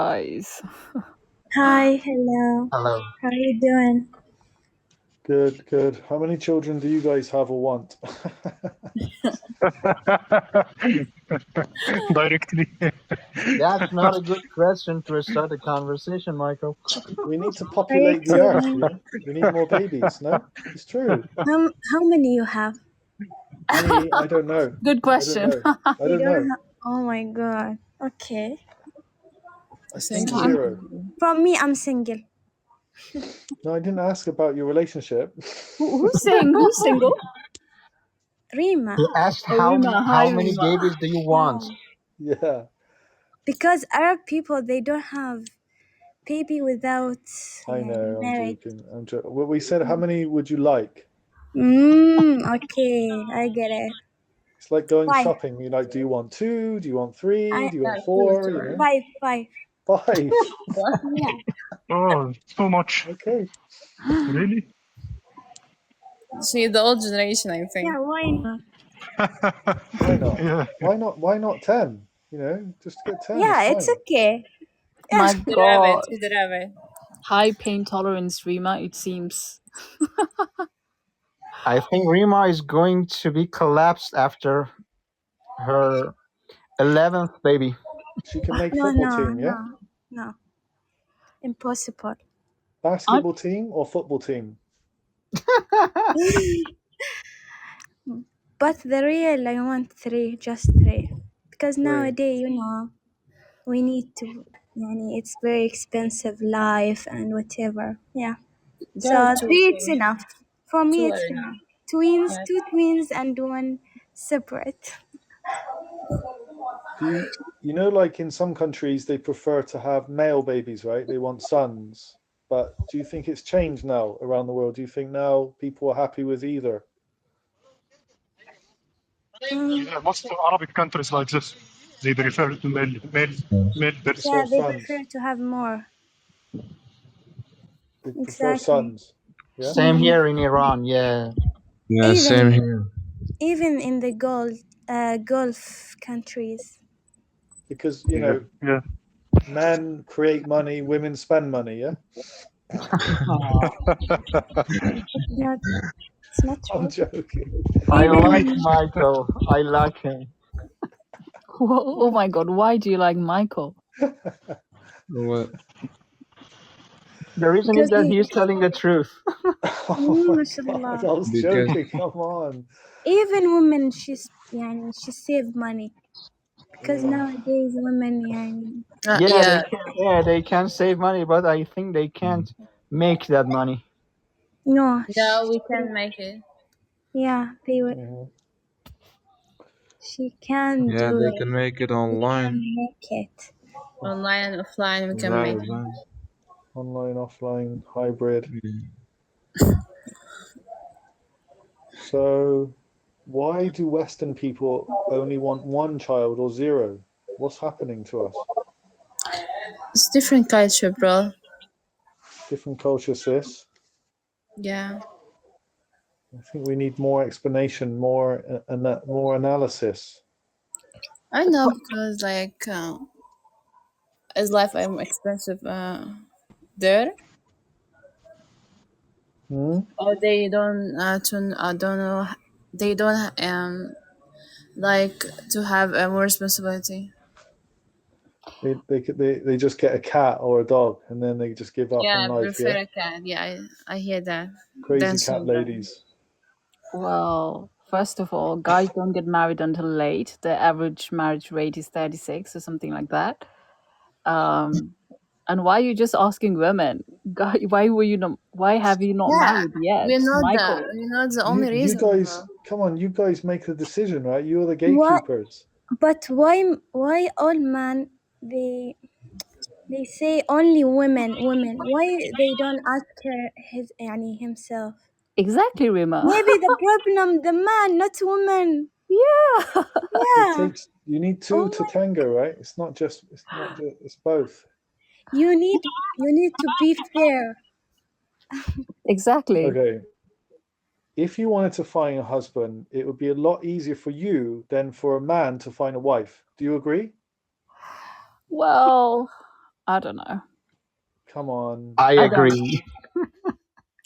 Guys. Hi, hello. Hello. How are you doing? Good, good. How many children do you guys have or want? Directly. That's not a good question to start a conversation, Michael. We need to Are you populate the earth, kidding? you know? We need more babies, no? It's true. How many you have? Me, I don't know. Good I don't question. know. I You don't don't know. have. Oh my god. Okay. I Thank think you. 0. From me, I'm single. No, I didn't ask about your relationship. Who's saying who's single? Rima. He asked Oh, Rima. Hi, how many Rima. babies do you want? Yeah, Because Arab people, they don't have baby without I know. I'm marriage. joking. I'm joking. Well, we said, how many would you like? Okay, I get it. It's like going 5. shopping. You like, do you want 2? Do you want 3? I Do you want Yeah, 4? two. You know, 5. 5. Yeah. Oh, too much. Okay. Really? She's the old generation, I think. Yeah. Why not? Why not? Yeah. Why not? Why not 10? You know, just get 10. Yeah, It's it's fine. okay. My She's the God. rabbit. She's the rabbit. High pain tolerance, Rima, it seems. I think Rima is going to be collapsed after her 11th baby. She can make No, football no, team, yeah? no. Impossible. Basketball team or football team? But the real, I want 3, just 3. Because 3. nowadays, we need to, it's very expensive life and whatever. Yeah. So Girl, 3, two, it's two. enough. For me, Two it's are enough. Twins, Yeah. 2 twins and 1 separate. Do you know, like in some countries, they prefer to have male babies, right? They want sons. But do you think it's changed now around the world? Do you think now people are happy with either? Yeah, most of Arabic countries like this. They prefer to male birth. Yeah, they sons. prefer to have more. They prefer Exactly. sons. Yeah. Same here in Iran, yeah. Yeah, same here. Even in the Gulf countries. Because, you know, Yeah. men create money, women spend money, yeah? It's not true. I'm joking. I Even like Michael. I like him. Oh my God, why do you like Michael? What? The reason is that he's telling the truth. Oh my mashallah. God, I was Because joking. Come on. Even women, she save money because Yeah. nowadays women, Yeah. They can save money, but I think they can't make that money. no, Now we can make it. yeah, they will. Mhm. She can yeah, do they it. can make it She online. can make it. Online and offline, we can Right, make it. right. Online, offline, hybrid. Yeah. So, why do Western people only want 1 child or 0? What's happening to us? It's different culture, bro. Different culture, sis. Yeah. I think we need more explanation, more more analysis. I know because is life expensive there? Or they don't know, they don't like to have more responsibility. They just get a cat or a dog and then they just give up Yeah, on I life, prefer yeah? a cat. Yeah, I hear that. Crazy That's cat so bad. ladies. Well, first of all, guys don't get married until late. The average marriage rate is 36 or something like that. And why are you just asking women? Why have you not Yeah, married yet, we're not Michael? the only You reason, guys, bro. come on, you guys make the decision, right? You're the What? gatekeepers. But why all men they say only women? Why they don't ask himself? Exactly, Rima. Maybe the problem the man, not woman. Yeah. Yeah. You need 2 to tango, right? It's not just, it's both. You need to be fair. Exactly. Okay. If you wanted to find a husband, it would be a lot easier for you than for a man to find a wife. Do you agree? Well, I don't know. Come on. I I don't. agree.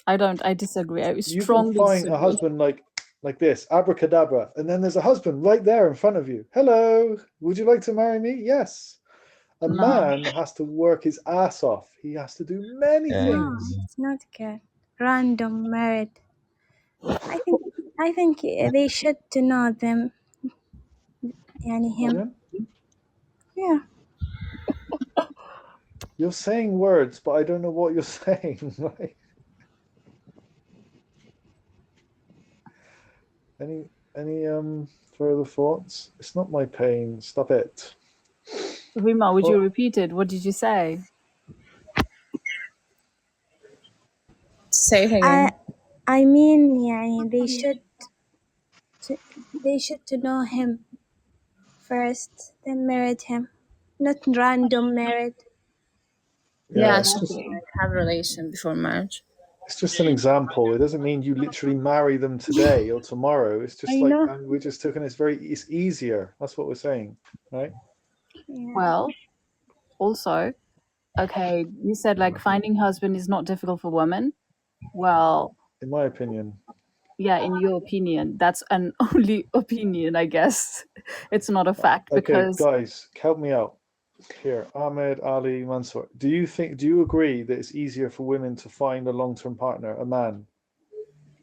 I disagree. I You can strongly find a disagree. husband like this, abracadabra, and then there's a husband right there in front of you. Hello, would you like to marry me? Yes. A No. man has to work his ass off. He has to do many Yeah. No, things. it's not good. Random married. I think they should to know them. يعني him. Pardon? Yeah. You're saying words, but I don't know what you're saying. Right? Any further thoughts? It's not my pain. Stop it. Rima, would you Well, repeat it? What did you say? Say it again. I mean يعني they should to know him first, then married him. Not random married. Yeah, it's should just have a relation before marriage. it's just an example. It doesn't mean you literally marry them today or tomorrow. It's just I like know. we're just taking it's easier. That's what we're saying, right? Yeah. Well, also, okay, you said like finding husband is not difficult for women. Well, In my opinion. yeah, in your opinion, that's an only opinion, I guess. It's not a fact Okay, because guys, help me out. Here, Ahmed, Ali, Mansour. Do you agree that it's easier for women to find a long-term partner, a man?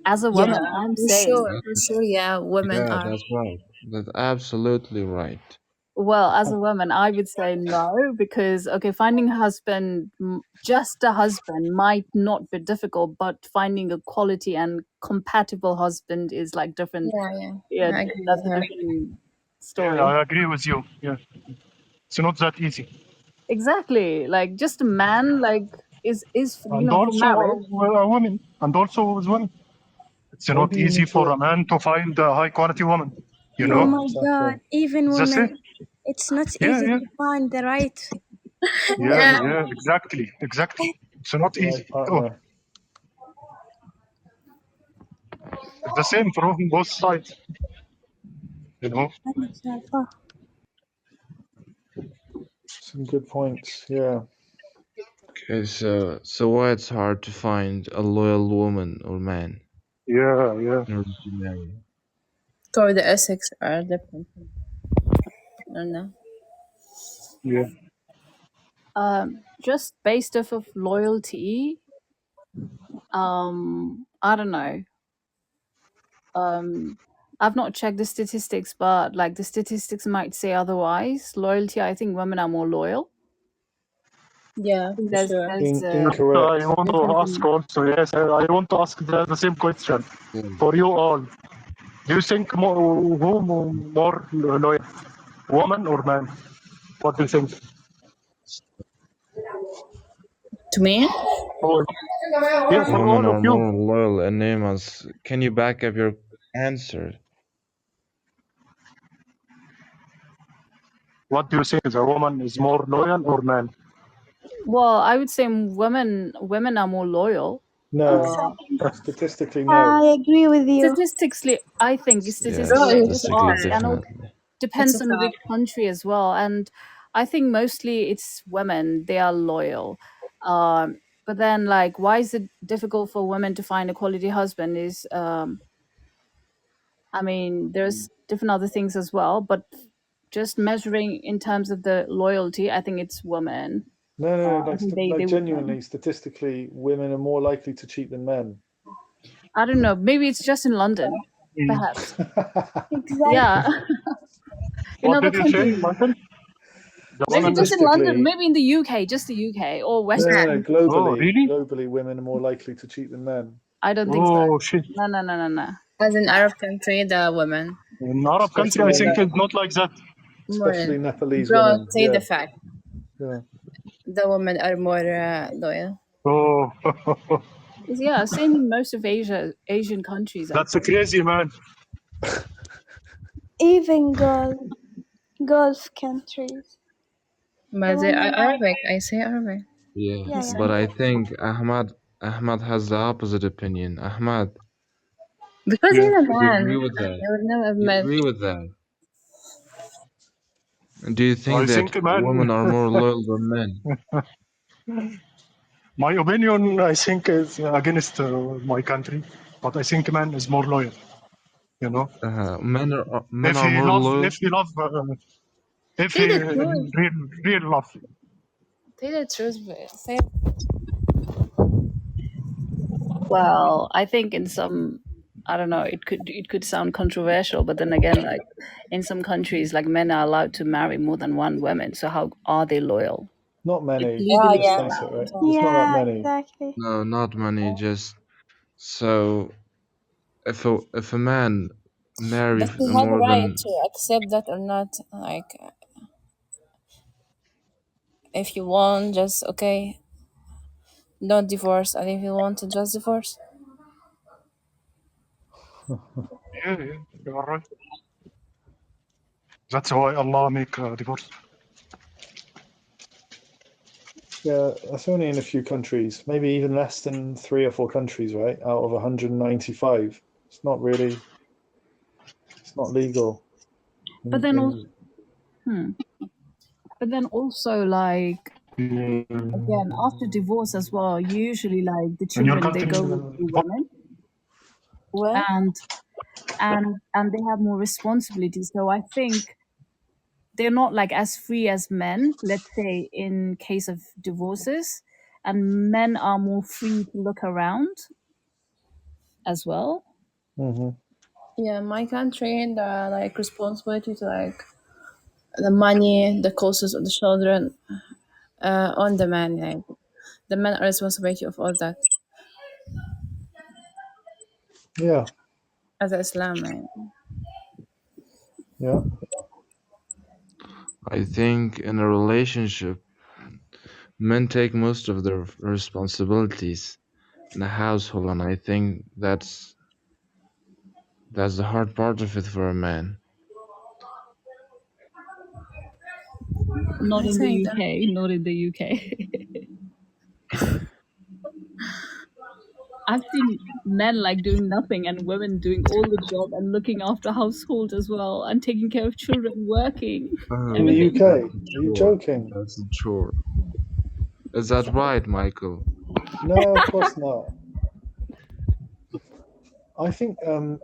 as a Yeah, woman, I'm for saying, sure, yeah, women Yeah, are. that's right. That's absolutely right. well, as a woman, I would say no, because okay, finding a husband, just a husband might not be difficult, but finding a quality and compatible husband is like different. Yeah, Yeah, I agree that's with a her. different story. Yeah, I agree with you. Yeah, it's not that easy. Exactly, like just a man, like is you And know, for also marriage. women, and also with women, it's Why not do you easy need for to? a man to find a high quality woman. You Oh know, my God! Even it's the women, same. it's not Yeah, easy yeah, to find the right. yeah, Yeah. yeah. Exactly. It's not Right easy. Oh, partner. it's the same from both sides. You know. Some good points. Yeah. Okay, so why it's hard to find a loyal woman or man Yeah. in order to marry? Or the ethics are different. I don't know. Yeah. Just based off of loyalty, I don't know. I've not checked the statistics, but like the statistics might say otherwise. Loyalty, I think women are more loyal. Yeah, for There's sure. Incorrect. I want to difference ask also. Yes, I want to ask the same question Yeah. for you all. Do you think who more loyal, woman or man? What do you think? To me? Or, yeah, for Women all of are you. more loyal and Neymas. Can you back up your answer? What do you think? The woman is more loyal or man? well, I would say women are more loyal. No. Statistically, no. I agree with you. Statistically, I think Yeah, statistically I just statistically, ask, and it definitely. depends It's a on which fact. country as well. And I think mostly it's women, they are loyal. But then like why is it difficult for women to find a quality husband is I mean there's different other things as well, but just measuring in terms of the loyalty, I think it's women. No. I think they would Genuinely, win. statistically, women are more likely to cheat than men. I don't know, maybe it's just in London, perhaps. Exactly. Yeah. In What other did you say, countries, Michael? The maybe woman. just in London, Statistically, maybe in the UK, just the UK or West. no. Oh, really? Globally, women are more likely to cheat than men. I don't think so. Oh, shit. No. As in Arab country, the women. In Arab country, I think it's not like that. Especially Nepalese Bro, women. say Yeah. the fact. Yeah. The women are more loyal. Oh, Yeah, same in most of Asian countries. that's crazy, man. Even Gulf countries. But they are Arabic. I say Arabic. Yeah, Yeah. but I think Ahmad has the opposite opinion. Ahmad, Because Yeah. he's a you man. agree with that? I would never You admit. agree with that? Do you think I that think, man, women are more loyal than men? my opinion, I think, is against my country, but I think man is more loyal. You know, Men are more loyal. if he love, if Say he the truth. real love. Say the truth, but say Well, I think in some, I don't know, it could sound controversial, but then again, like in some countries, like men are allowed to marry more than one woman. So how are they loyal? Not many. It's legally Let's yeah. face it, right? allowed. It's not that Yeah, many. exactly. No, not many. Just so if a man marry But you have a more right than to accept that or not. Like, if you want, just okay, don't divorce, and if you want to just divorce. Yeah, you are right. That's why Allah make divorce. Yeah, that's only in a few countries, maybe even less than 3 or 4 countries, right? Out of 195. It's not really, it's not legal. But then also, but then also, like again, after divorce as well, usually like the In your children they country, go with the women, Well, and they have more responsibility. So I think they're not like as free as men, let's say in case of divorces, and men are more free to look around as well. yeah, my country, the like responsibility to like the money, the costs of the children, on the man. Like, the men are responsibility of all that Yeah, as Islam. Like. yeah. I think in a relationship, men take most of the responsibilities in the household, and I think that's the hard part of it for a man. Not I in the think that. UK, not in the UK. I've seen men like doing nothing and women doing all the job and looking after household as well and taking care of children, working, In the everything. UK, are you joking? That's a chore. Is that right, Michael? No, of course not. I think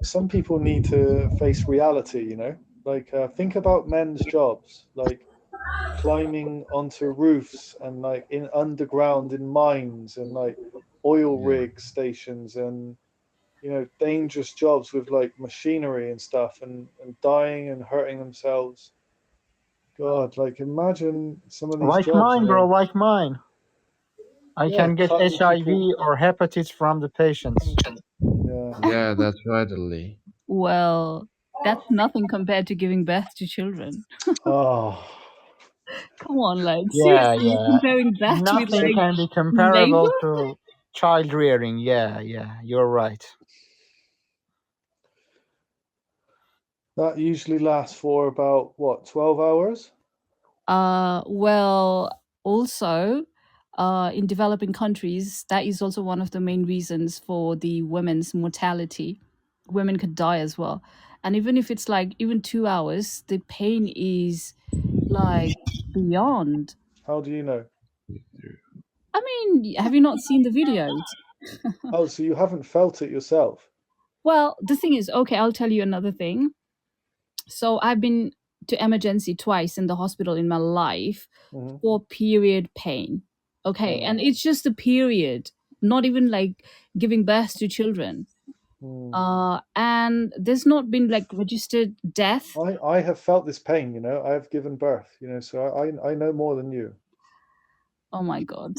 some people need to face reality, you know? Like, think about men's jobs, like climbing onto roofs and like in underground in mines and like oil Yeah. rig stations and, you know, dangerous jobs with like machinery and stuff and dying and hurting themselves. God, like imagine some of these Like jobs, you mine, bro, know? like mine. I Yeah, can get cutting HIV people. or hepatitis from the patients. Yeah. Yeah, that's right, Ali. Well, that's nothing compared to giving birth to children. Oh, Come on, like Yeah, seriously, you're yeah. comparing that with Nothing like can be labor? comparable to child rearing. Yeah, yeah, you're right. that usually lasts for about what, 12 hours? Well, also, in developing countries, that is also one of the main reasons for the women's mortality. Women could die as well. And even if it's like even 2 hours, the pain is like beyond. How do you know? I mean, have you not seen the videos? Oh, so you haven't felt it yourself? Well, the thing is, okay, I'll tell you another thing. So I've been to emergency twice in the hospital in my life for period pain. Okay, and it's just a period, not even like giving birth to children. And there's not been like registered death. I have felt this pain, you know. I have given birth, you know, so I know more than you. Oh my god.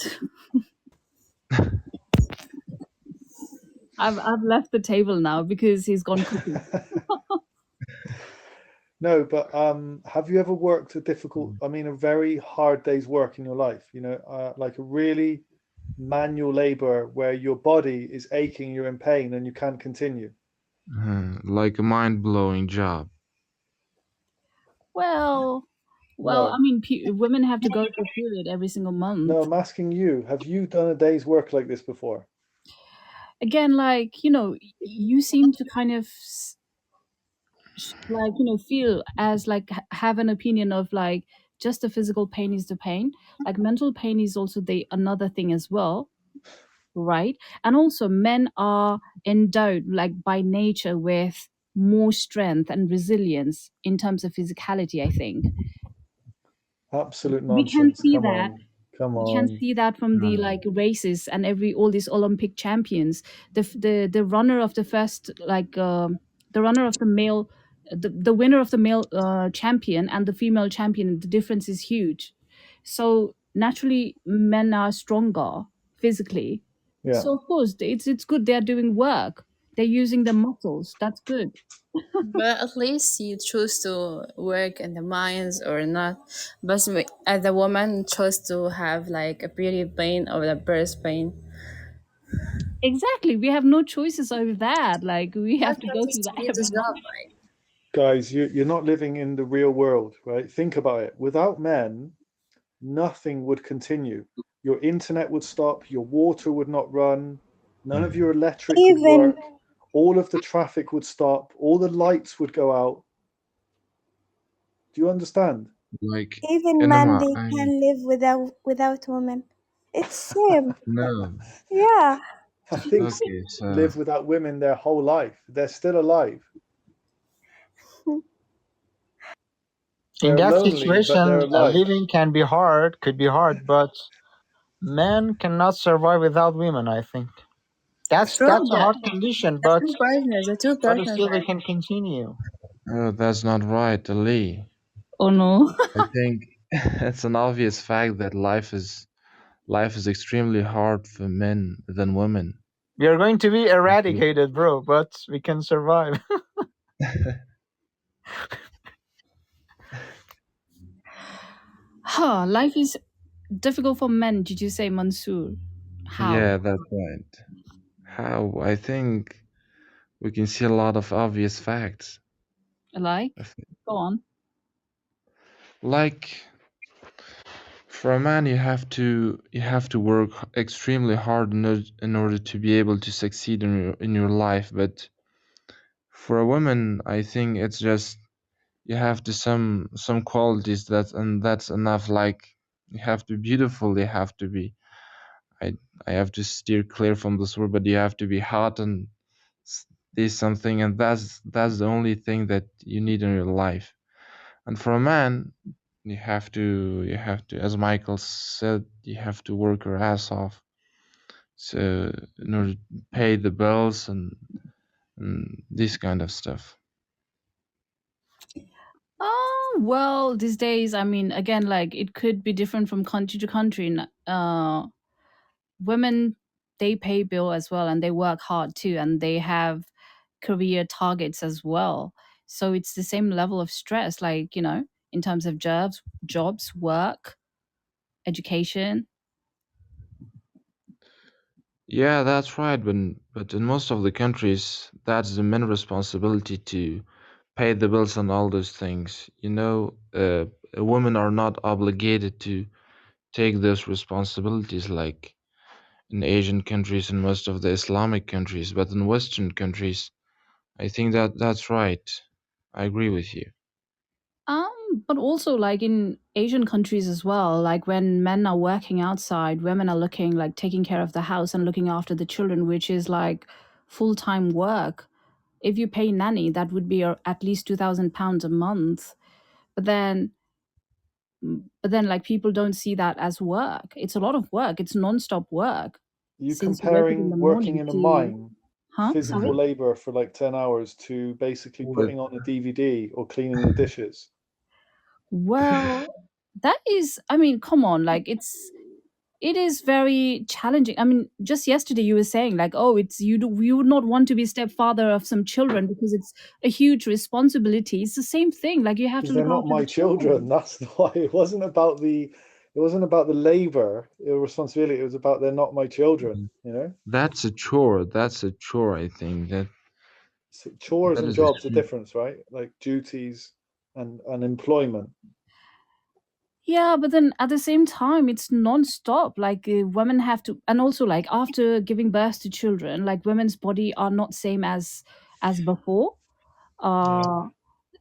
I've left the table now because he's gone cooking. No, but have you ever worked a difficult, I mean, a very hard day's work in your life, you know, like a really manual labor where your body is aching, you're in pain and you can't continue? Like a mind-blowing job. Well, No. I mean, women have to go through a period every single month. No, I'm asking you, have you done a day's work like this before? Again, like, you know, you seem to kind of like feel as like have an opinion of like just the physical pain is the pain. Like mental pain is also the another thing as well, right? And also men are endowed like by nature with more strength and resilience in terms of physicality, I think. Absolute We can nonsense. see Come that. on. Come We can on. see that from the like races and all these Olympic champions. The runner of the first the runner of the male, the winner of the male champion and the female champion, the difference is huge. So naturally, men are stronger physically. Yeah. So of course, it's good they're doing work. They're using their muscles. That's good. But at least you choose to work in the mines or not. But as a woman, chose to have like a beauty pain or the birth pain. Exactly. We have no choices over that. Like we have But to that go is through to that do every the job, month. right? Guys, you're not living in the real world, right? Think about it. Without men, nothing would continue. Your internet would stop, your water would not run, none of your electric would Even work, all of the traffic would stop, all the lights would go out. Do you understand? Like, even men Enema, they can live without women. It's same. no. Yeah. I think some Okay, so live without women their whole life. They're still alive. In They're that lonely, but they're situation, alive. living can be hard, could be hard, but men cannot survive without women, I think. That's From a hard condition, but the two partners, still they right? can continue. that's not right, Ali. Oh no. I think it's an obvious fact that life is extremely hard for men than women. We are going to be eradicated, bro, but we can survive. Huh, life is difficult for men, did you say, Mansoor? How? Yeah, that's right. How? I think we can see a lot of obvious facts. Like? Go on. Like, for a man, you have to work extremely hard in order to be able to succeed in your life. But for a woman, I think it's just you have to some qualities that's enough. Like you have to be beautiful. You have to be. I have to steer clear from this word, but you have to be hot and there's something, and that's the only thing that you need in your life. And for a man, you have to, as Michael said, you have to work your ass off. So in order to pay the bills and this kind of stuff. Oh, well, these days, I mean, again, like it could be different from country to country. Women, they pay bill as well and they work hard too and they have career targets as well. So it's the same level of stress, like, in terms of jobs, work, education. Yeah, that's right. But in most of the countries, that's the main responsibility to pay the bills and all those things. Women are not obligated to take those responsibilities like in Asian countries and most of the Islamic countries. But in Western countries, I think that's right. I agree with you. But also like in Asian countries as well, like when men are working outside, women are looking like taking care of the house and looking after the children, which is like full-time work. If you pay nanny, that would be at least £2,000 a month. But then like people don't see that as work. It's a lot of work. It's non-stop work. You Since you wake up in the comparing working morning in a to mine, Sorry? physical labor for like 10 hours to basically putting on a DVD or cleaning the dishes. Well, that is, I mean, come on, like it is very challenging. I mean, just yesterday you were saying like, oh, you would not want to be stepfather of some children because it's a huge responsibility. It's the same thing. Like you have to Because they're look not after my the children. That's why it wasn't about the labor or responsibility. It was about they're not my children, you know? That's a chore. That's a chore. I think So chores that and is a jobs are huge. different, right? Like duties and employment. Yeah, but then at the same time, it's non-stop. Like women have to, and also like after giving birth to children, like women's body are not same as before. Yeah.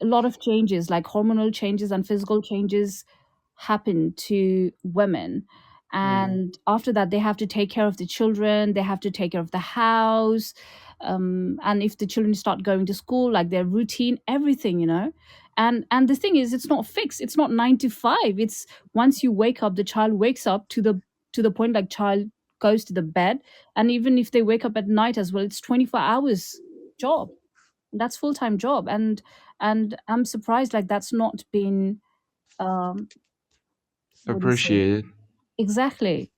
a lot of changes, like hormonal changes and physical changes, happen to women. And after that, they have to take care of the children, they have to take care of the house. And if the children start going to school, like their routine, everything, you know. And the thing is, it's not fixed. It's not 9 to 5. It's once you wake up, the child wakes up to the point like child goes to the bed. And even if they wake up at night as well, it's 24 hours job. That's full-time job. And I'm surprised like that's not been what do you say? Appreciated. Exactly.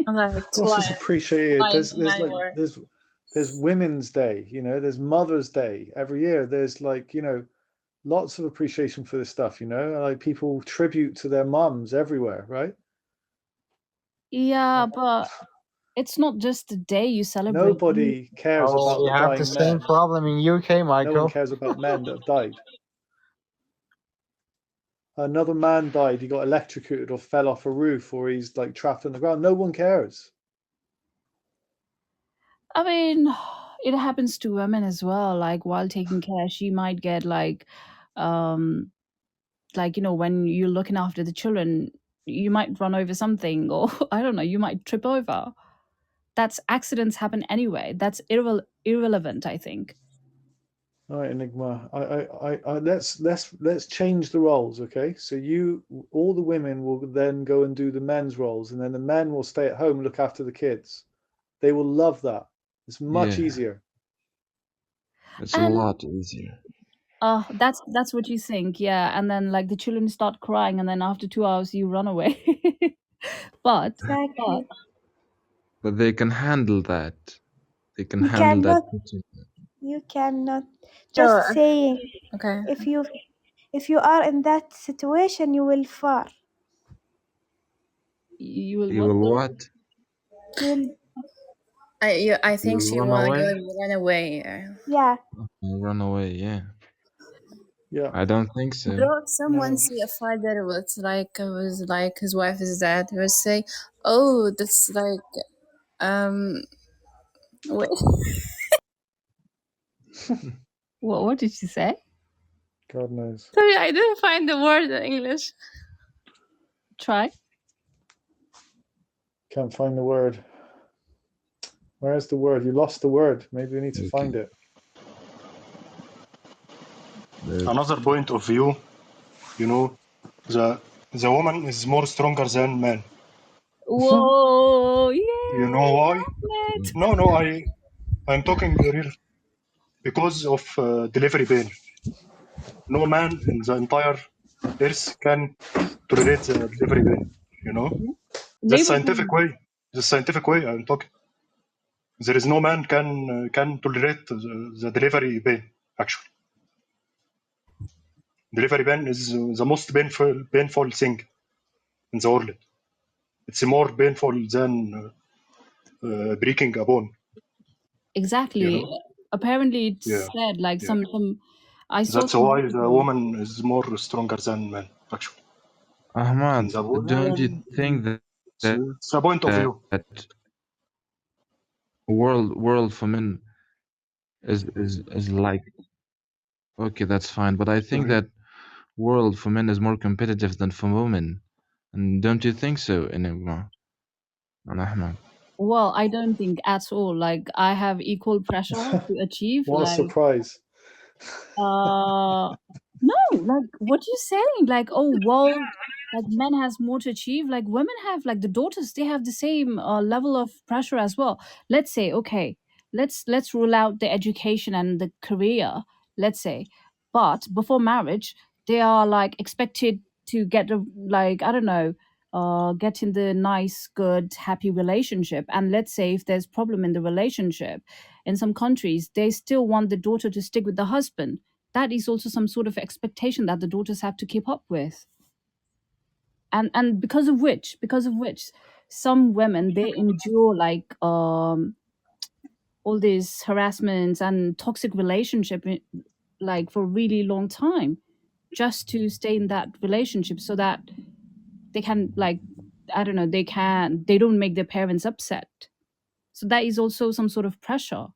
Like Of course, it's appreciated. There's my like work. there's Women's Day, you know. There's Mother's Day every year. There's like, you know, lots of appreciation for this stuff, you know. Like people tribute to their mums everywhere, right? Yeah, but it's not just the day you celebrate. Nobody cares about Oh, the you have the dying same men. problem in UK, No Michael. one cares about men that have died. Another man died. He got electrocuted or fell off a roof, or he's like trapped on the ground. No one cares. I mean, it happens to women as well. Like while taking care, she might get like you know, when you're looking after the children, you might run over something, or I don't know, you might trip over. That's accidents happen anyway. That's irrelevant, I think. All right, Enigma. Let's change the roles, okay? So all the women will then go and do the men's roles, and then the men will stay at home and look after the kids. They will love that. It's much easier. It's a lot easier. That's what you think, yeah. And then like the children start crying, and then after 2 hours you run away. but Exactly. But they can handle that. They can You handle cannot. that. You cannot. Just saying. Okay. If you are in that situation, you will fall. You will You will what? You'll, I think You she run wanna away? run away. yeah. You run away, yeah. Yeah. I don't think so. Bro, someone No. see a father with like was like his wife is dead. He would say, "Oh, that's like wait." What did she say? God knows. Sorry, I didn't find the word in English. Try. Can't find the word. Where's the word? You lost the word. Maybe we need to find it. Another point of view, you know, the woman is more stronger than man. Whoa, yeah. You know why? No, I'm talking real because of delivery pain. No man in the entire earth can tolerate the delivery pain. You know, the scientific way I'm talking. There is no man can tolerate the delivery pain. Actually, delivery pain is the most painful thing in the world. It's more painful than breaking a bone. Exactly. You know? Apparently it's said like some I saw That's some why videos. the woman is more stronger than man, actually. Ahmad, don't you think that it's a point of view. That world for men is like, okay, that's fine, but I think that world for men is more competitive than for women. And don't you think so, Enigma and Ahmad? Well, I don't think at all. Like I have equal pressure to achieve. What a surprise. No, like what you saying? Like, oh well, like men has more to achieve. Like women have, like the daughters, they have the same level of pressure as well. Let's say, okay, let's rule out the education and the career, let's say. But before marriage, they are like expected to get a, like, I don't know, get in the nice, good, happy relationship. And let's say if there's problem in the relationship, in some countries, they still want the daughter to stick with the husband. That is also some sort of expectation that the daughters have to keep up with. And because of which some women, they endure like all these harassments and toxic relationship like for a really long time, just to stay in that relationship so that they can, like, I don't know, they don't make their parents upset. So that is also some sort of pressure.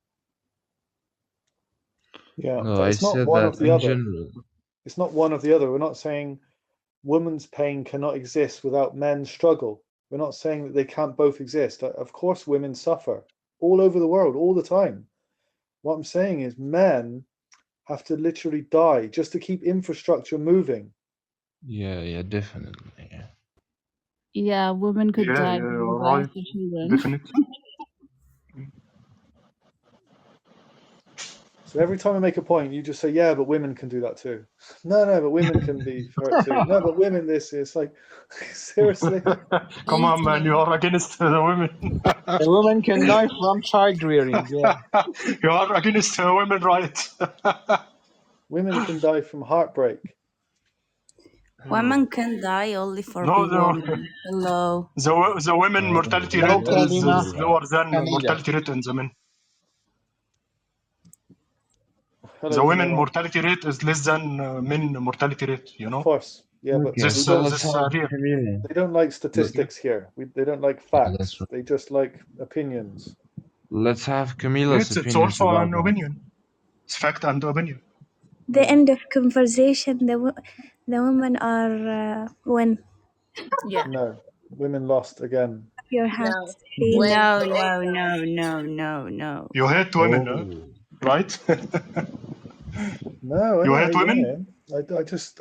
Yeah, No, but I it's not said one that or the in other. general. It's not one or the other. We're not saying women's pain cannot exist without men's struggle. We're not saying that they can't both exist. Of course, women suffer all over the world, all the time. What I'm saying is men have to literally die just to keep infrastructure moving. Yeah, definitely. Yeah. Yeah, women could Yeah, die yeah, giving you're birth right. to children. Definitely. So every time I make a point, you just say, yeah, but women can do that too. No, but women can be hurt too. No, but women this. It's like, seriously? Come on, man, you are against the women. The woman can die from child rearing. Yeah. You are against women rights. Women can die from heartbreak. Women can die only for No, being women. Hello. the women mortality Hello, rate Kalima. is lower than Hamida. mortality rate in the men. Hello, The women Jamila. mortality rate is less than men mortality rate, you Of know? course. Yeah, but Okay, This we don't, let's have real. Camila. they don't like statistics here. They don't like facts. That's right. They just like opinions. Let's have Camila's It's opinions also about an that. opinion. It's fact and opinion. The end of conversation. The women are win. Yeah. No, women lost again. Your No. hands. When No. You hate women, huh? Right? No, I You don't hate hate women? women.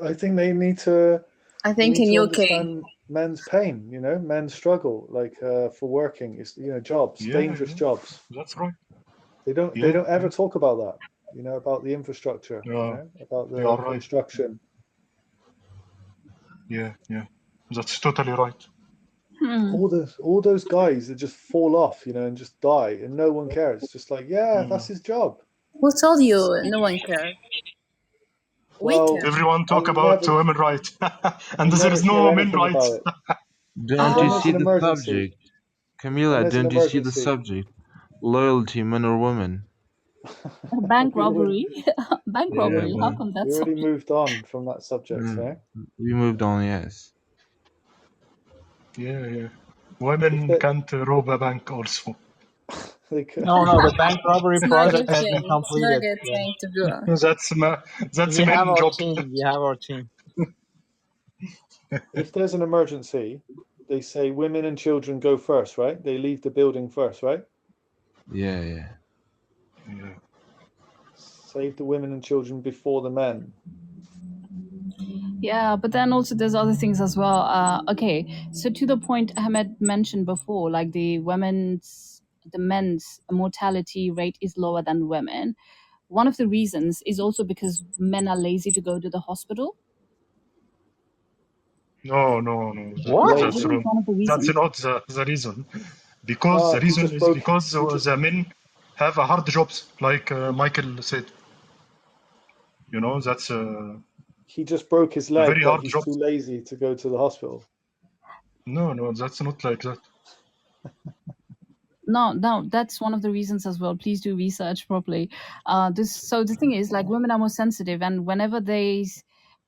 I think they need to. I They think need in to UK. understand men's pain. You know, men's struggle, like for working. It's jobs, dangerous jobs. That's right. They don't ever talk about that. About the infrastructure. Yeah. About You the are right. construction. Yeah. That's totally right. All those guys that just fall off, and just die, and no one cares. Just like, that's his job. Who told you no one cares? We Well, care. Everyone talk I about never- women rights, and I there never is hear no men anything rights. about it. Don't When you there's see an the emergency, subject? when Camila, there's an don't you see the emergency, subject? Loyalty, men or women? Bank we already- robbery. Bank Yeah, robbery. How but- come we that's already moved on from that subject. We moved on, yes. Yeah. Women If can't rob a bank also. They could. No, the bank robbery It's not a project good has thing. been It's not a completed. good Yeah. thing to do. That's We a have men our job. team. We have our team. If there's an emergency, they say women and children go first, right? They leave the building first, right? Yeah. Yeah. Save the women and children before the men. Yeah, but then also there's other things as well. Okay, so to the point Ahmed mentioned before, like the men's mortality rate is lower than women. One of the reasons is also because men are lazy to go to the hospital. No. What? That's This is wrong. one of the That's reasons. not the reason. Because the he reason just is broke- because he just- the men have a hard jobs, like Michael said. That's He just broke his leg, very but hard he's job. too lazy to go to the hospital. No, that's not like that. No, that's one of the reasons as well. Please do research properly. So the thing is, like, women are more sensitive, and whenever they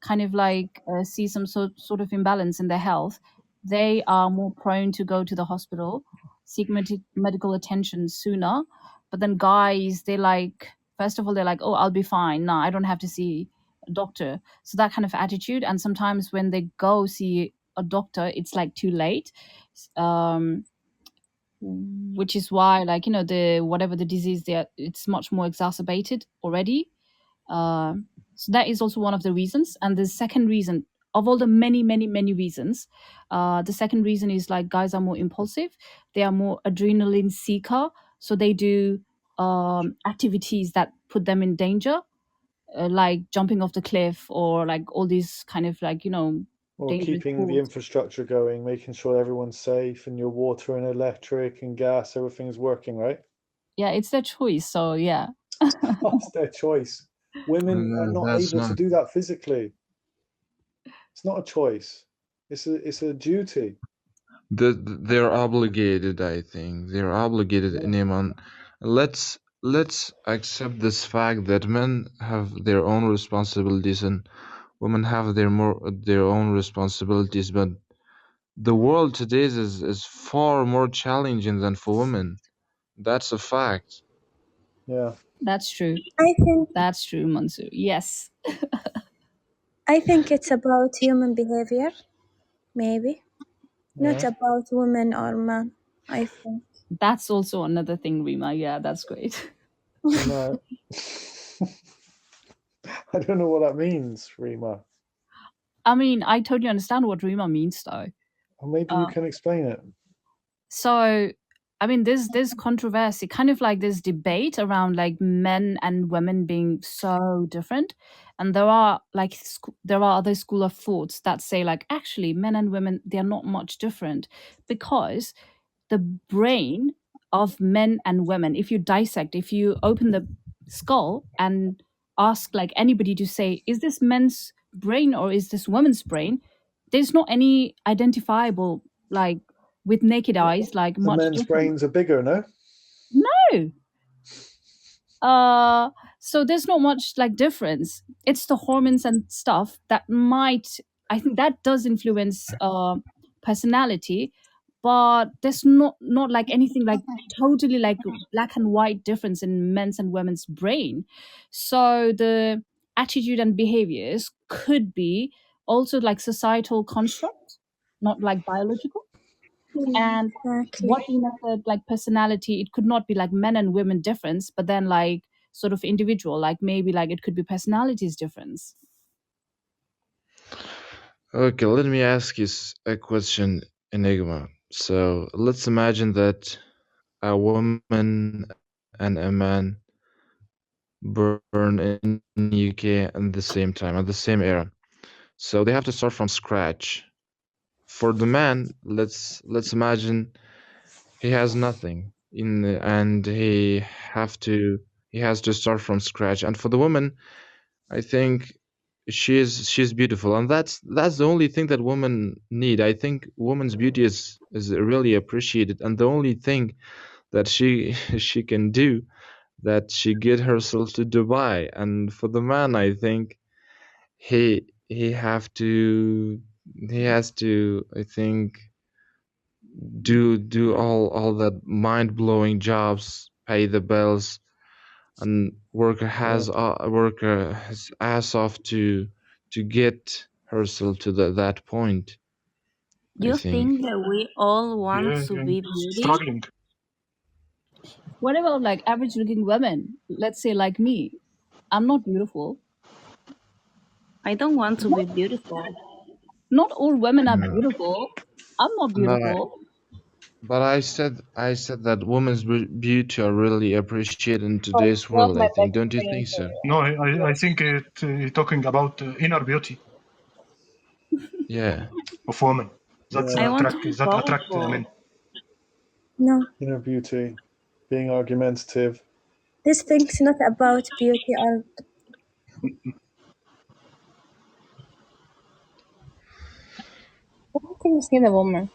kind of like see some sort of imbalance in their health, they are more prone to go to the hospital, seek medical attention sooner. But then guys, they like, first of all, they're like, oh, I'll be fine. No, I don't have to see a doctor. So that kind of attitude, and sometimes when they go see a doctor, it's like too late. Which is why, like, the whatever the disease there, it's much more exacerbated already. So that is also one of the reasons. And the second reason, of all the many reasons, the second reason is, like, guys are more impulsive, they are more adrenaline seeker, so they do activities that put them in danger, like jumping off the cliff, or like all these kind of, like, Or dangerous keeping the sports. infrastructure going, making sure everyone's safe and your water and electric and gas, everything's working, right? Yeah, it's their choice, so yeah. That's their choice. Women No, are not that's able to not. do that physically. It's not a choice. It's a duty. They're obligated, I think. They're obligated, Iman. Let's accept this fact that men have their own responsibilities and women have their own responsibilities, but the world today is far more challenging than for women. That's a fact. Yeah. That's true. I think That's true, Mansoor. Yes. I think it's about human behavior, maybe. Not Yeah. about women or men, I think. That's also another thing, Rima. Yeah, that's great. No. I don't know what that means, Rima. I mean, I totally understand what Rima means, though. Or maybe you can explain it. So, I mean, there's controversy, kind of like this debate around like men and women being so different, and there are like there are other school of thoughts that say like actually men and women, they're not much different, because the brain of men and women, if you dissect, if you open the skull and ask like anybody to say, is this men's brain or is this woman's brain, there's not any identifiable like with naked eyes like The much men's different. brains are bigger, no? No. So there's not much like difference. It's the hormones and stuff that might, I think that does influence personality, but there's not like anything like totally like black and white difference in men's and women's brain. So the attitude and behaviors could be also like societal construct, not like biological. And Exactly. what Ina said, like personality, it could not be like men and women difference, but then like sort of individual, like maybe like it could be personalities difference. Okay, let me ask you a question, Enigma. So let's imagine that a woman and a man burn in UK at the same time, at the same era. So they have to start from scratch. For the man, let's imagine he has nothing and he has to start from scratch. And for the woman, I think she's beautiful, and that's the only thing that women need. I think woman's beauty is really appreciated, and the only thing that she she can do, that she get herself to Dubai. And for the man, I think he has to, I think, do all that mind blowing jobs, pay the bills, and worker has his ass off to get herself to that point. I You think. think that we all want Yeah, to yeah. be beauty? Struggling. What about like average looking women? Let's say like me. I'm not beautiful. I don't want to be beautiful. Not all women are No. beautiful. I'm not beautiful. But I said that women's beauty are really appreciated in Oh, today's well, world. my I think, best don't you friend, think so? No, I think you're talking about inner beauty Yeah. of women. That's Yeah. I want to be attract powerful. men. No, Inner beauty, being argumentative. this thing's not about beauty or Everything is in a woman.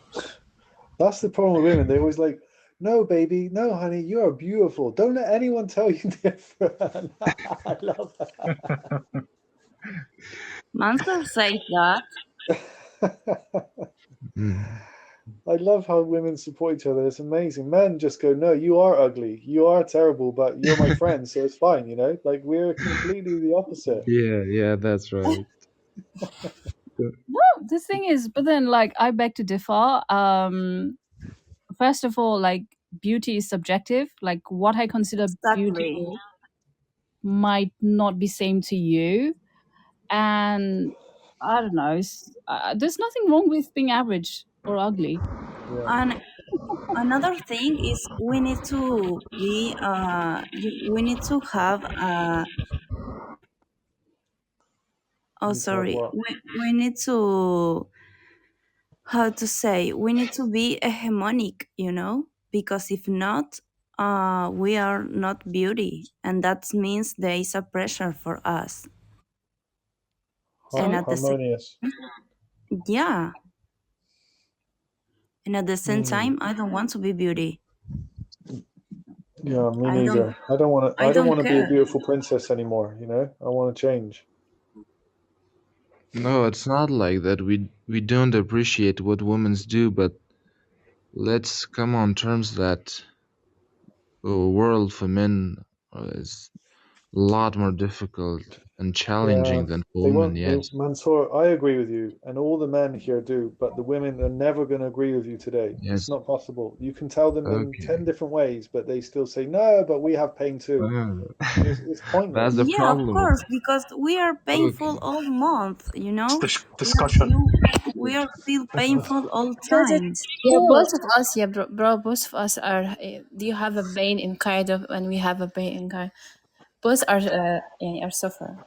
That's the problem with women. They always like, no, baby, no, honey, you are beautiful. Don't let anyone tell you different. I love that. Mansur says that. I love how women support each other. It's amazing. Men just go, no, you are ugly. You are terrible, but you're my friend, so it's fine, you know? Like, we're completely the opposite. Yeah, that's right. No, the thing is, but then like I beg to differ. First of all, like beauty is subjective. Like what I consider Exactly. beautiful might not be same to you, and I don't know. There's nothing wrong with being average or ugly. Yeah. And another thing is we need to be we need to have we need to, how to say, we need to be hegemonic, you know, because if not, we are not beauty, and that means there is a pressure for us. And at the Harmonious. yeah, and at the same time, I don't want to be beauty. Yeah, me neither. I don't want to. I don't want to be a beautiful princess anymore. You know, I want to change. No, it's not like that. We don't appreciate what women do, but let's come on terms that a world for men is lot more difficult and challenging than for They women. won't. Yes. Mansour, I agree with you, and all the men here do, but the women are never going to agree with you today. Yes. It's not possible. You can tell them in Okay. 10 different ways, but they still say, no, but we have pain too. It's pointless. That's the Yeah, of problem. course, because we are painful Okay. all month, you know? Discussion. We are still painful all Because time. it's Yeah, true. both of us, yeah, bro, both of us are. Do you have a pain in kind of, and we have a pain in kind. Both are, yeah, are suffer.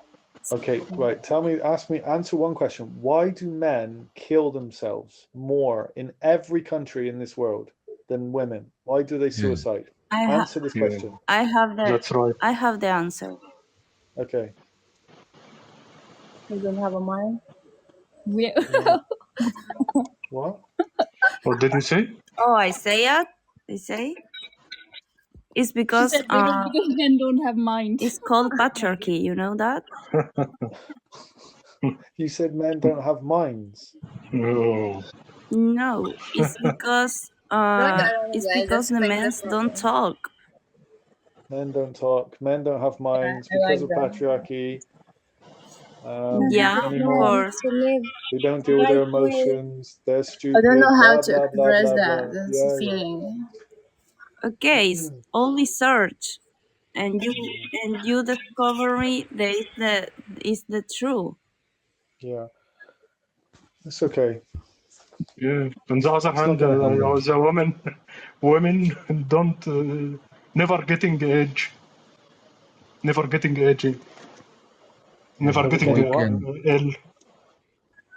Okay, right. Answer one question. Why do men kill themselves more in every country in this world than women? Why do they suicide? Answer this question. I have the That's right. I have the answer. Okay. We don't have a mind. We What? What did you say? Oh, I say it. I say it's she because said because men don't have minds. it's called patriarchy. You know that? You said men don't have minds. No. No, it's because the men don't talk. Men don't talk. Men don't have minds because of patriarchy. Yeah, of Anymore. course. To live They don't deal with their right way. emotions. They're I stupid. don't know how Blah, to blah, blah, express blah, that. blah. That's Yeah, feeling. Okay, it's only search, and you discovery there is the truth. yeah. It's okay. Yeah. On the other It's not hand, gonna happen. the women don't never getting age, never getting age, never getting getting what? ill.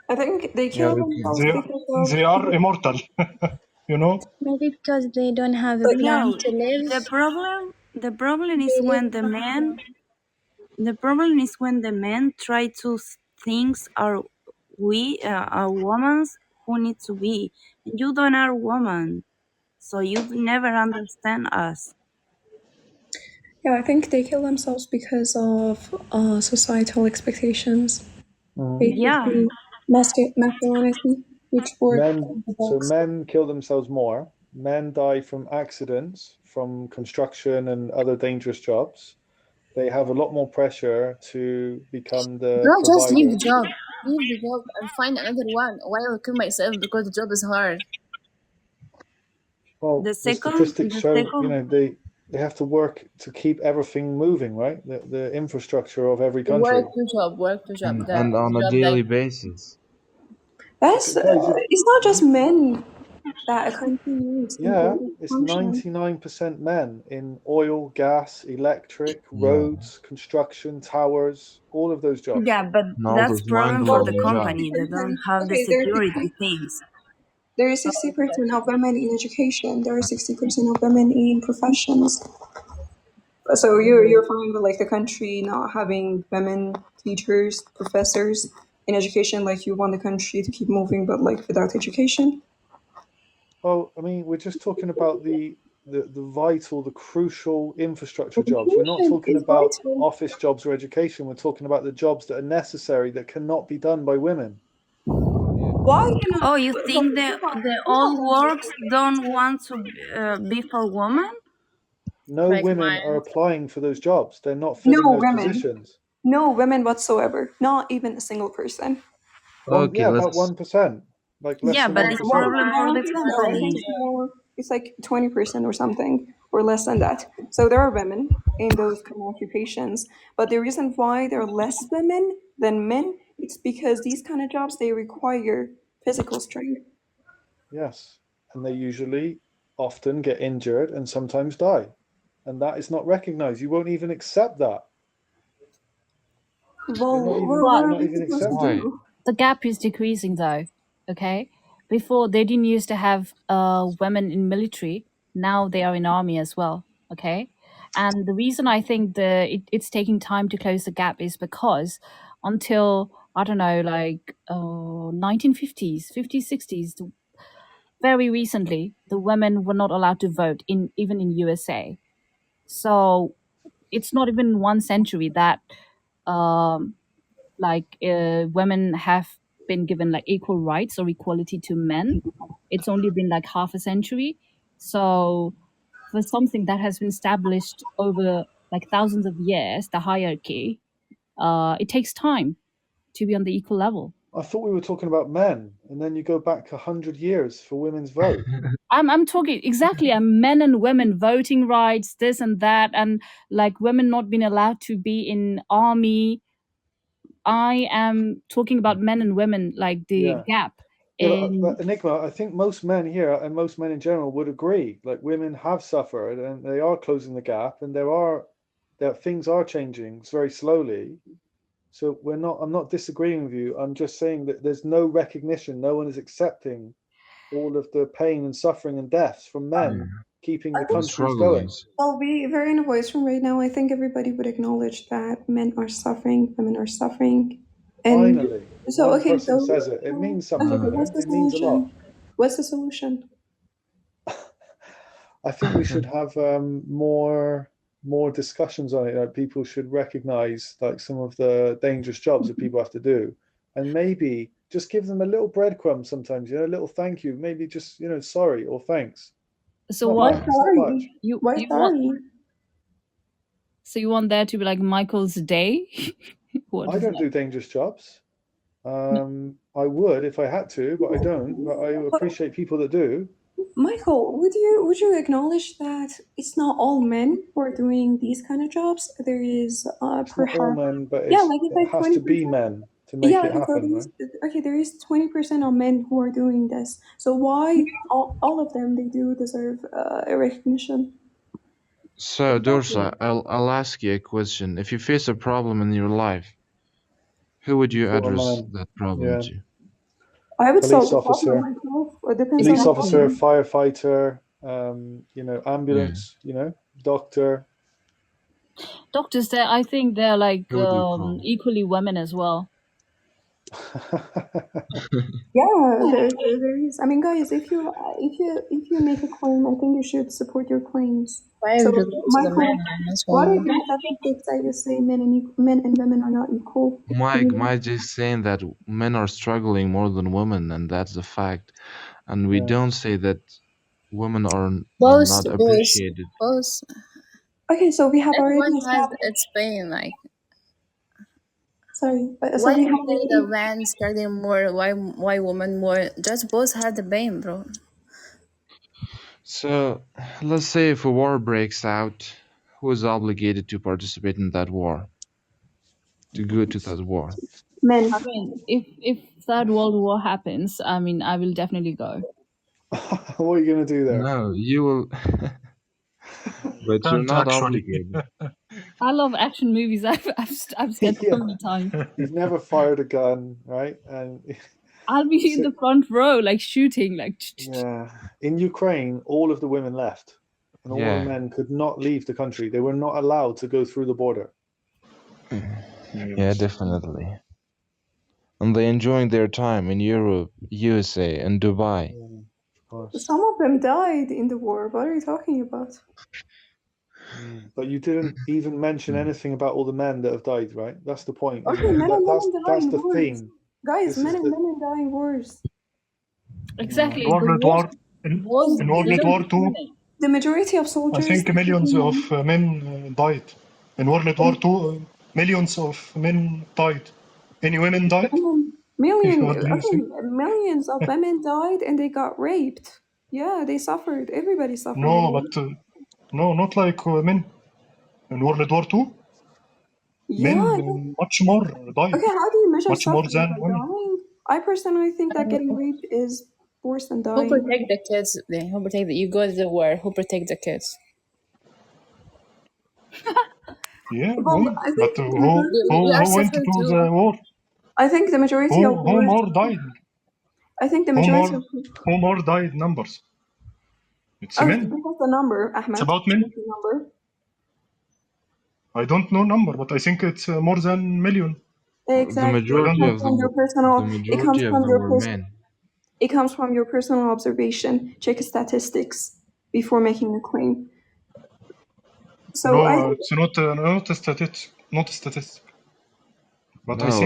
I think they kill themselves because of They are immortal. You know. Maybe because they don't have a like plan No, to live. the problem is They live when the men try to things are women who need to be. You don't are woman, so you never understand us. yeah, I think they kill themselves because of societal expectations. Yeah, Basically, masculinity, which work the So box. men kill themselves more. Men die from accidents, from construction and other dangerous jobs. They have a lot more pressure to become the Bro, just leave provider. the job. Leave the job and find another one. Why I will kill myself because the job is hard? Well, the the second, statistics show, they have to work to keep everything moving, right? The infrastructure of every country. Work to job. And on a job daily like basis. That's Guys, it's not just men that a country needs. yeah, to it's function. 99% men in oil, gas, electric, roads, construction, towers, all of those jobs. yeah, but And all that's those problem for the mind-blowing jobs. company. They don't have the Okay, security things. there is 60% of women in education. There are 60% of women in professions. So you're fine with like the country not having women teachers, professors in education. Like you want the country to keep moving, but like without education. Well, I mean, we're just talking about the vital, the crucial infrastructure jobs. We're not Education talking is about vital. office jobs or education. We're talking about the jobs that are necessary that cannot be done by women. Why cannot? Oh, you think the old works don't want to be for women? No Like women are applying for those jobs. They're not No filling those women. positions. No women whatsoever. Not even a single person. Okay, Yeah, about let's 1%, like less Yeah, than but 1%. it's problem for the I think company. it's more. It's like 20% or something, or less than that. So there are women in those kind of occupations, but the reason why there are less women than men, it's because these kind of jobs they require physical strength. Yes, and they usually often get injured and sometimes die, and that is not recognized. You won't even accept that. Well, You're not what are we even supposed to why? do? The gap is decreasing though. Okay, before they didn't used to have women in military. Now they are in army as well. Okay, and the reason I think it's taking time to close the gap is because until I don't know, like 1950s, 50s, 60s, very recently, the women were not allowed to vote in even in USA. So it's not even 1 century that women have been given like equal rights or equality to men. It's only been like half a century. So for something that has been established over like thousands of years, the hierarchy, it takes time to be on the equal level. I thought we were talking about men, and then you go back 100 years for women's vote. I'm talking exactly. Men and women voting rights, this and that, and like women not being allowed to be in army. I am talking about men and women, like the gap. Yeah, but Enigma, I think most men here and most men in general would agree. Like women have suffered, and they are closing the gap, and things are changing very slowly. So I'm not disagreeing with you. I'm just saying that there's no recognition. No one is accepting all of the pain and suffering and deaths from men keeping the countries going. Well, we very in a voice from right now. I think everybody would acknowledge that men are suffering, women are suffering. And finally, so one okay, person so says it. It means something. okay, what's the It means a lot. What's the solution? I think we should have more discussions on it. Like people should recognize like some of the dangerous jobs that people have to do, and maybe just give them a little breadcrumb sometimes. A little thank you. Maybe just sorry or thanks. So what? Sorry. You want? So you want there to be like Michael's day? I don't do dangerous jobs. I would if I had to, but I don't. But I appreciate people that do. Michael, would you acknowledge that it's not all men who are doing these kind of jobs? There is perhaps not all men, but it has to be men to make it happen. Right? There is 20% of men who are doing this. So why all of them they do deserve a recognition? So Dorsa, I'll ask you a question. If you face a problem in your life, who would you address that problem to? I would police officer, police officer, firefighter, ambulance, doctor. Doctors, I think they're like equally women as well. Yeah, there is. I mean, guys, if you make a claim, I think you should support your claims. So, Michael, what are the statistics that you say men and women are not equal? Mike is saying that men are struggling more than women, and that's a fact. And we don't say that women are not appreciated. Both. Okay, so we have already has its pain, like. Sorry, so why we have the man struggling more? Why women more? Just both had the pain, bro. So let's say if a war breaks out, who is obligated to participate in that war? To go to that war? Men. I mean, if Third World War happens, I mean, I will definitely go. What are you gonna do there? No, you will. But you're not obligated. I love action movies. I've said so many times. You've never fired a gun, right? And I'll be in the front row, like shooting, like. Yeah. In Ukraine, all of the women left, and all the men could not leave the country. They were not allowed to go through the border. Yeah, definitely. And they're enjoying their time in Europe, USA, and Dubai. Some of them died in the war. What are you talking about? But you didn't even mention anything about all the men that have died, right? That's the point. Okay, men and women die in the wars. theme. Guys, men and women die in wars. Exactly. In World War II, the majority of soldiers. I think millions of men died. In World War II, millions of men died. Any women died? Millions of women died and they got raped. Yeah, they suffered. Everybody suffered. No, but no, not like men. In World War II, men much more died. Okay, how do you measure much more than women? Dying? I personally think that getting raped is worse than dying. Who protect the kids? Who protect you go to the war? Who protect the kids? Yeah, women. But who went to the war? I think the majority of who more died. I think the majority who more died numbers. It's men. What's the number, Ahmed? It's about men. Number? I don't know number, but I think it's more than million. Exactly. The majority of them were men. It comes from your personal observation. Check statistics before making a claim. So no, it's not a statistic. But I think